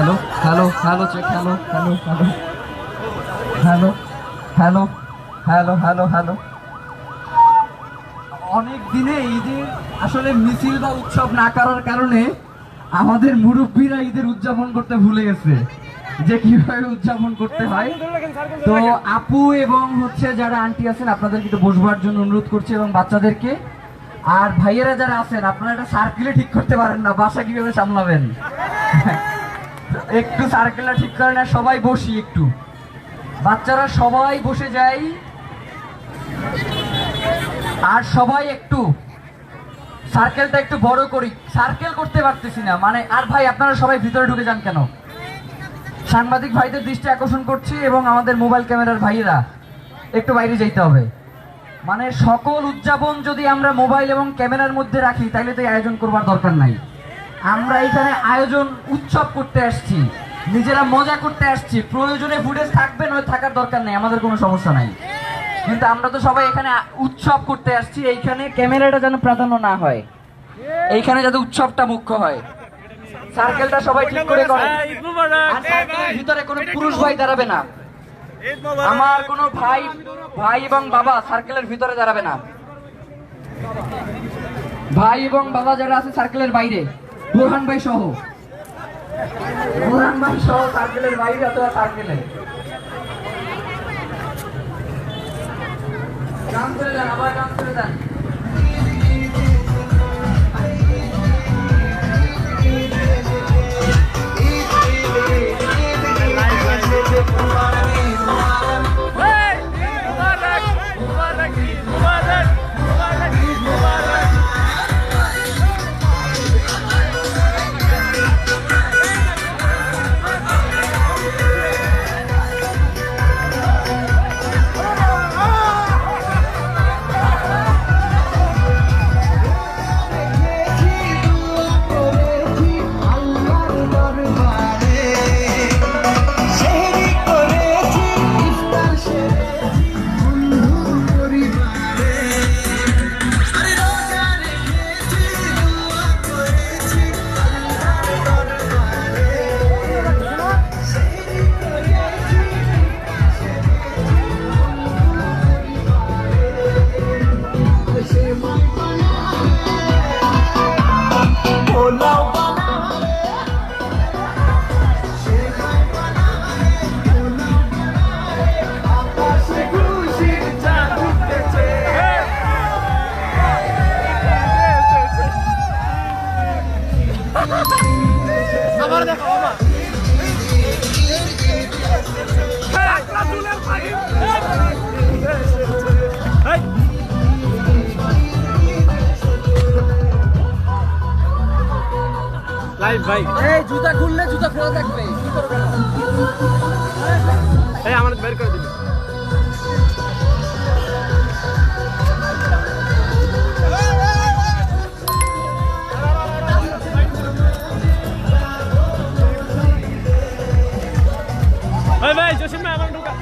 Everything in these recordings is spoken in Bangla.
Hello hello hello check hello hello hello hello hello hello hello hello. অনেক দিনে ঈদের আসলে মিছিল বা উৎসব না করার কারণে আমাদের মুরব্বীরা ঈদের উদযাপন করতে ভুলে গেছে যে কিভাবে উদযাপন করতে হয়। তো আপু এবং হচ্ছে যারা আন্টি আছেন আপনাদেরকে একটু বসবার জন্য অনুরোধ করছি এবং বাচ্চাদেরকে। আর ভাইয়েরা যারা আছেন আপনারা একটা সার্কেলে ঠিক করতে পারেন না, বাসা কিভাবে সামলাবেন? একটু সার্কেলটা ঠিক করেন না, সবাই বসি একটু, বাচ্চারা সবাই বসে যাই আর সবাই একটু সার্কেলটা একটু বড় করি। সার্কেল করতে পারতেছি না মানে। আর ভাই আপনারা সবাই ভিতরে ঢুকে যান কেন? সাংবাদিক ভাইদের দৃষ্টি আকর্ষণ করছি এবং আমাদের মোবাইল ক্যামেরার ভাইয়েরা একটু বাইরে যাইতে হবে। মানে সকল উদযাপন যদি আমরা মোবাইল এবং ক্যামেরার মধ্যে রাখি তাহলে তো আয়োজন করবার দরকার নাই। আমরা এখানে আয়োজন উৎসব করতে আসছি, নিজেরা মজা করতে আসছি। প্রয়োজনে ফুটেজ থাকবে নয় থাকার দরকার নেই, আমাদের কোনো সমস্যা নাই। কিন্তু আমরা তো সবাই এখানে উৎসব করতে আসছি, এইখানে ক্যামেরাটা যেন প্রাধান্য না হয়, এইখানে যাতে উৎসবটা মুখ্য হয়। সার্কেলটা সবাই ঠিক করে করেন। আর সার্কেলের ভিতরে কোনো পুরুষ ভাই দাঁড়াবে না, আমার কোনো ভাই এবং বাবা সার্কেলের ভিতরে দাঁড়াবে না। ভাই এবং বাবা যারা আছে সার্কেলের বাইরে, বোরহান ভাই সহ সার্কেলের বাইরে অথবা সার্কেলে গান করে দেন, আবার গান করে দেন। লাইভ ভাই, এই জুতা খুললে জুতা খোলা থাকবে, কি করবে? এই আমার বের করে দিবি। ভাই ভাই জসিম ভাই আমার ঢোকা।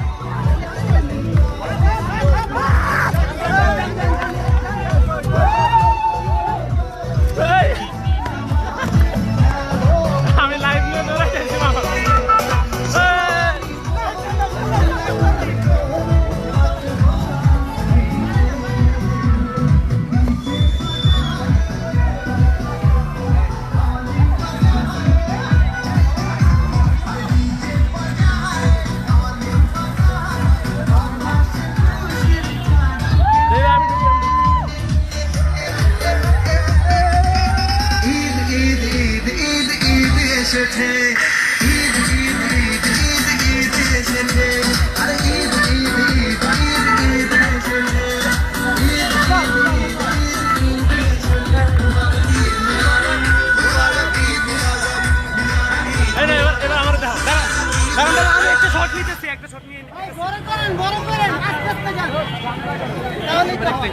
আমি লাইভ নিয়ে ধরে গেছি বাবা। বড় করেন আস্তে আস্তে যান তাহলেই তো হয়।